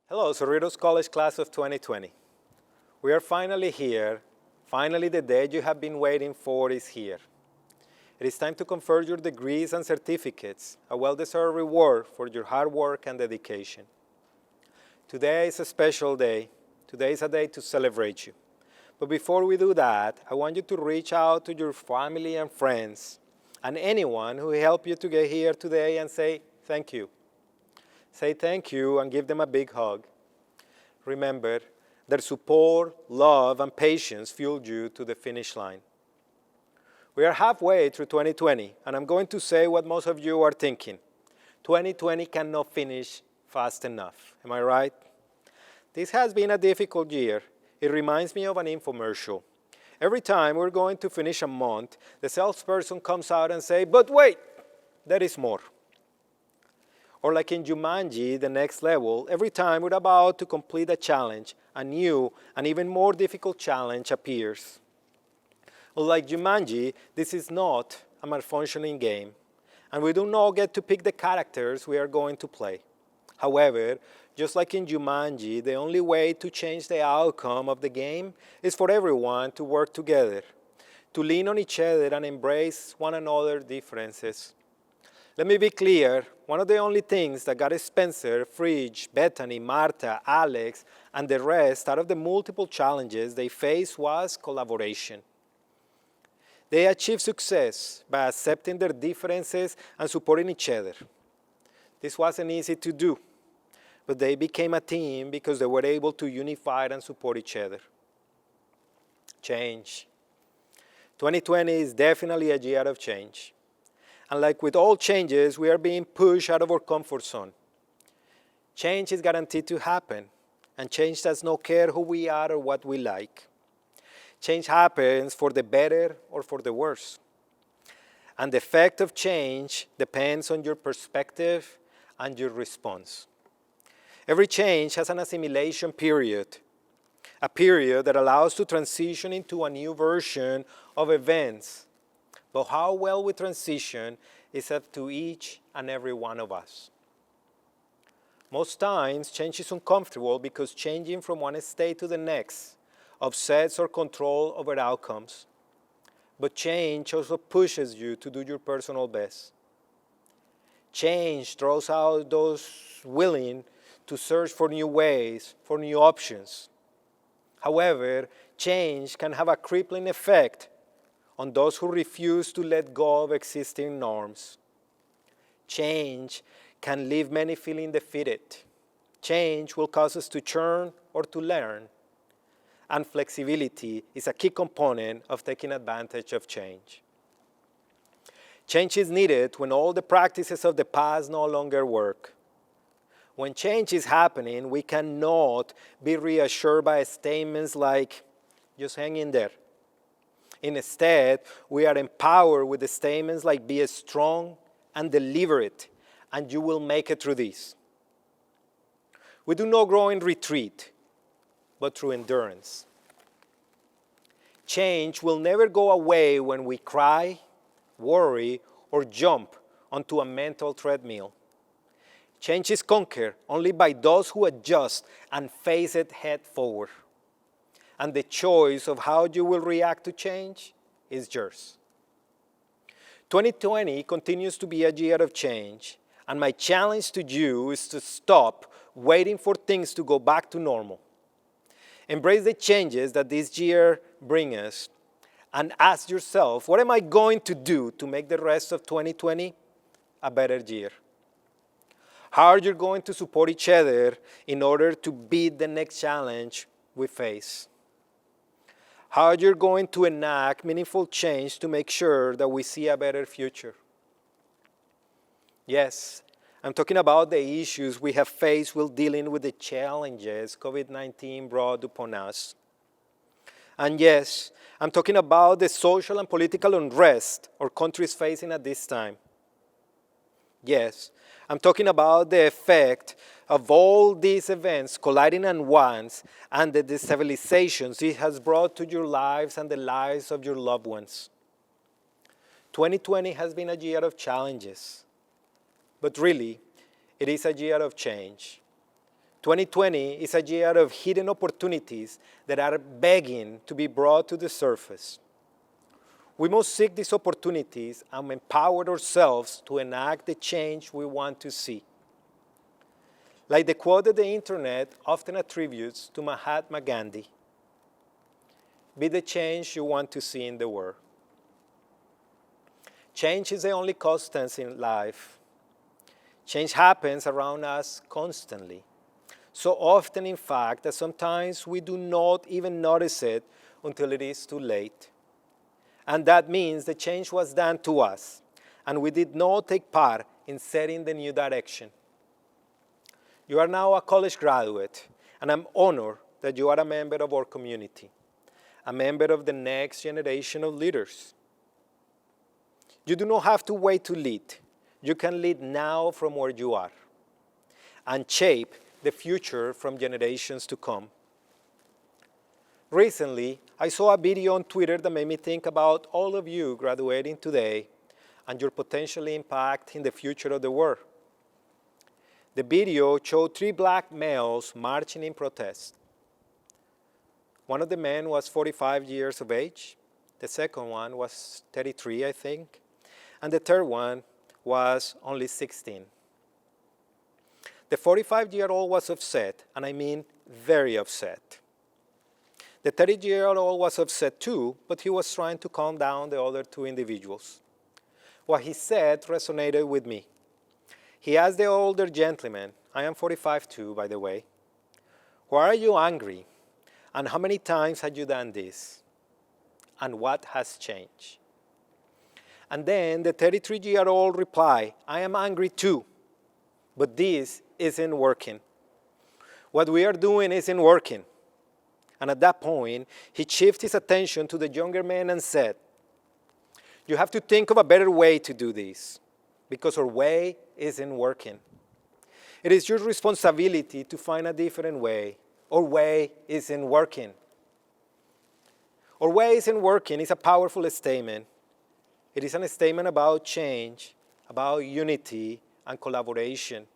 Hello, Cerritos College Class of 2020. We are finally here. Finally, the day you have been waiting for is here. It is time to confer your degrees and certificates, a well-deserved reward for your hard work and dedication. Today is a special day. Today is a day to celebrate you. But before we do that, I want you to reach out to your family and friends and anyone who helped you to get here today and say thank you. Say thank you and give them a big hug. Remember, their support, love, and patience fueled you to the finish line. We are halfway through 2020, and I'm going to say what most of you are thinking. 2020 cannot finish fast enough. Am I right? This has been a difficult year. It reminds me of an infomercial. Every time we're going to finish a month, the salesperson comes out and says, "But wait, there is more." Or like in Jumanji, the next level, every time we're about to complete a challenge, a new and even more difficult challenge appears. Well, like Jumanji, this is not a malfunctioning game, and we do not get to pick the characters we are going to play. However, just like in Jumanji, the only way to change the outcome of the game is for everyone to work together, to lean on each other and embrace one another's differences. Let me be clear, one of the only things that got Spencer, Fridge, Bethany, Marta, Alex, and the rest out of the multiple challenges they faced was collaboration. They achieved success by accepting their differences and supporting each other. This wasn't easy to do, but they became a team because they were able to unify and support each other. Change. 2020 is definitely a year of change. And like with all changes, we are being pushed out of our comfort zone. Change is guaranteed to happen, and change does not care who we are or what we like. Change happens for the better or for the worse. And the effect of change depends on your perspective and your response. Every change has an assimilation period, a period that allows to transition into a new version of events. But how well we transition is up to each and every one of us. Most times, change is uncomfortable because changing from one state to the next upsets our control over outcomes. But change also pushes you to do your personal best. Change throws out those willing to search for new ways, for new options. However, change can have a crippling effect on those who refuse to let go of existing norms. Change can leave many feeling defeated. Change will cause us to churn or to learn. And flexibility is a key component of taking advantage of change. Change is needed when all the practices of the past no longer work. When change is happening, we cannot be reassured by statements like, "Just hang in there." Instead, we are empowered with the statements like, "Be strong and deliberate, and you will make it through this." We do not grow in retreat, but through endurance. Change will never go away when we cry, worry, or jump onto a mental treadmill. Change is conquered only by those who adjust and face it head forward. And the choice of how you will react to change is yours. 2020 continues to be a year of change, and my challenge to you is to stop waiting for things to go back to normal. Embrace the changes that this year brings us, and ask yourself, what am I going to do to make the rest of 2020 a better year? How are you going to support each other in order to beat the next challenge we face? How you're going to enact meaningful change to make sure that we see a better future. Yes, I'm talking about the issues we have faced while dealing with the challenges COVID-19 brought upon us. And yes, I'm talking about the social and political unrest our country is facing at this time. Yes, I'm talking about the effect of all these events colliding at once and the destabilizations it has brought to your lives and the lives of your loved ones. 2020 has been a year of challenges, but really, it is a year of change. 2020 is a year of hidden opportunities that are begging to be brought to the surface. We must seek these opportunities and empower ourselves to enact the change we want to see. Like the quote that the internet often attributes to Mahatma Gandhi, "Be the change you want to see in the world." Change is the only constant in life. Change happens around us constantly. So often, in fact, that sometimes we do not even notice it until it is too late. And that means the change was done to us, and we did not take part in setting the new direction. You are now a college graduate, and I'm honored that you are a member of our community, a member of the next generation of leaders. You do not have to wait to lead. You can lead now from where you are and shape the future from generations to come. Recently, I saw a video on Twitter that made me think about all of you graduating today and your potential impact in the future of the world. The video showed 3 black males marching in protest. One of the men was 45 years of age. The second one was 33, I think. And the third one was only 16. The 45-year-old was upset, and I mean very upset. The 30-year-old was upset too, but he was trying to calm down the other 2 individuals. What he said resonated with me. He asked the older gentleman, I am 45 too, by the way, "Why are you angry? And how many times have you done this? And what has changed?" And then the 33-year-old replied, "I am angry too, but this isn't working. What we are doing isn't working." And at that point, he shifted his attention to the younger man and said, "You have to think of a better way to do this, because our way isn't working. It is your responsibility to find a different way. Our way isn't working." Our way isn't working is a powerful statement. It is a statement about change, about unity and collaboration.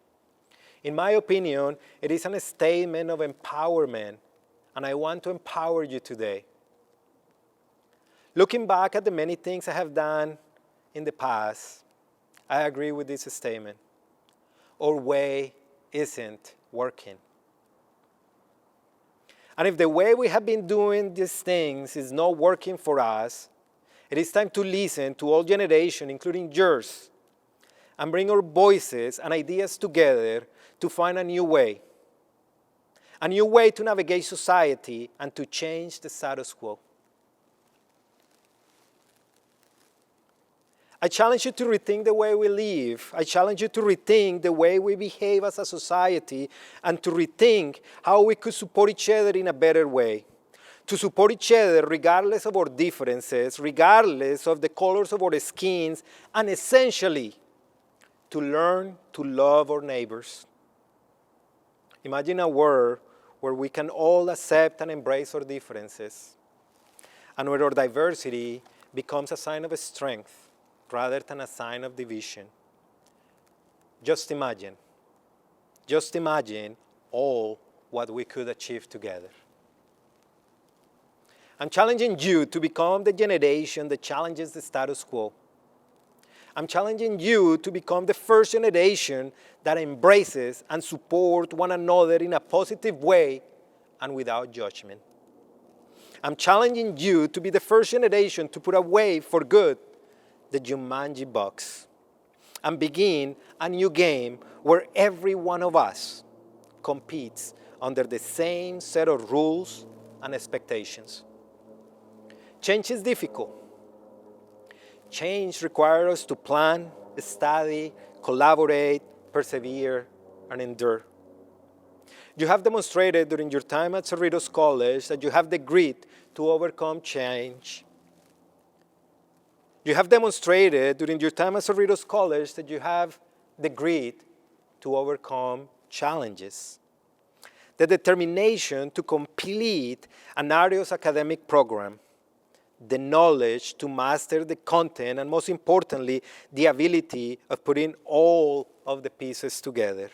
In my opinion, it is a statement of empowerment, and I want to empower you today. Looking back at the many things I have done in the past, I agree with this statement. Our way isn't working. And if the way we have been doing these things is not working for us, it is time to listen to all generations, including yours, and bring our voices and ideas together to find a new way to navigate society and to change the status quo. I challenge you to rethink the way we live. I challenge you to rethink the way we behave as a society and to rethink how we could support each other in a better way. To support each other regardless of our differences, regardless of the colors of our skins, and essentially to learn to love our neighbors. Imagine a world where we can all accept and embrace our differences, and where our diversity becomes a sign of strength rather than a sign of division. Just imagine all what we could achieve together. I'm challenging you to become the generation that challenges the status quo. I'm challenging you to become the first generation that embraces and supports one another in a positive way and without judgment. I'm challenging you to be the first generation to put away for good the Jumanji box and begin a new game where every one of us competes under the same set of rules and expectations. Change is difficult. Change requires us to plan, study, collaborate, persevere, and endure. You have demonstrated during your time at Cerritos College that you have the grit to overcome change. You have demonstrated during your time at Cerritos College that you have the grit to overcome challenges. The determination to complete an arduous academic program, the knowledge to master the content, and most importantly, the ability of putting all of the pieces together.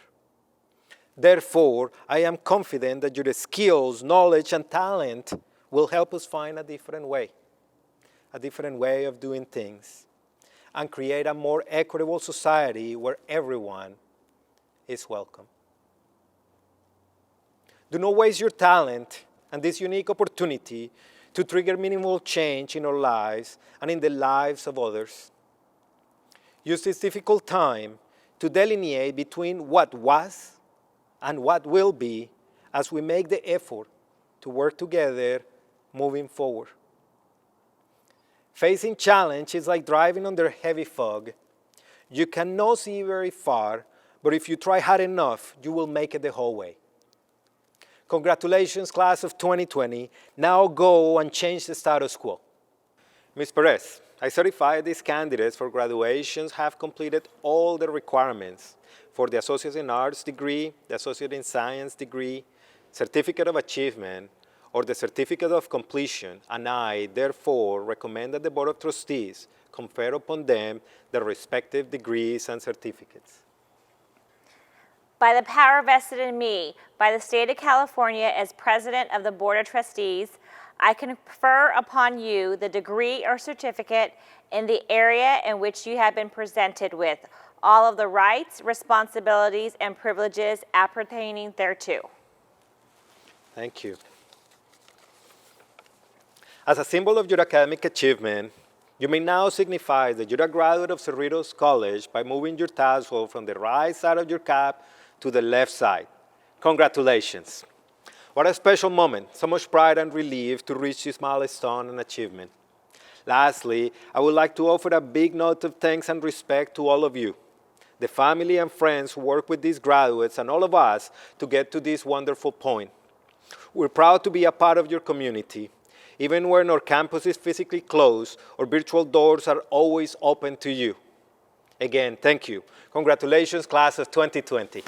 Therefore, I am confident that your skills, knowledge, and talent will help us find a different way of doing things, and create a more equitable society where everyone is welcome. Do not waste your talent and this unique opportunity to trigger meaningful change in our lives and in the lives of others. Use this difficult time to delineate between what was and what will be as we make the effort to work together moving forward. Facing challenge is like driving under heavy fog. You cannot see very far, but if you try hard enough, you will make it the whole way. Congratulations, class of 2020. Now go and change the status quo. Ms. Perez, I certify these candidates for graduations have completed all the requirements for the Associate in Arts degree, the Associate in Science degree, Certificate of Achievement, or the Certificate of Completion, and I, therefore, recommend that the Board of Trustees confer upon them their respective degrees and certificates. By the power vested in me by the State of California as President of the Board of Trustees, I confer upon you the degree or certificate in the area in which you have been presented with all of the rights, responsibilities, and privileges appertaining thereto. Thank you. As a symbol of your academic achievement, you may now signify that you're a graduate of Cerritos College by moving your tassel from the right side of your cap to the left side. Congratulations. What a special moment, so much pride and relief to reach this milestone and achievement. Lastly, I would like to offer a big note of thanks and respect to all of you, the family and friends who work with these graduates and all of us to get to this wonderful point. We're proud to be a part of your community. Even when our campus is physically closed, our virtual doors are always open to you. Again, thank you. Congratulations, class of 2020.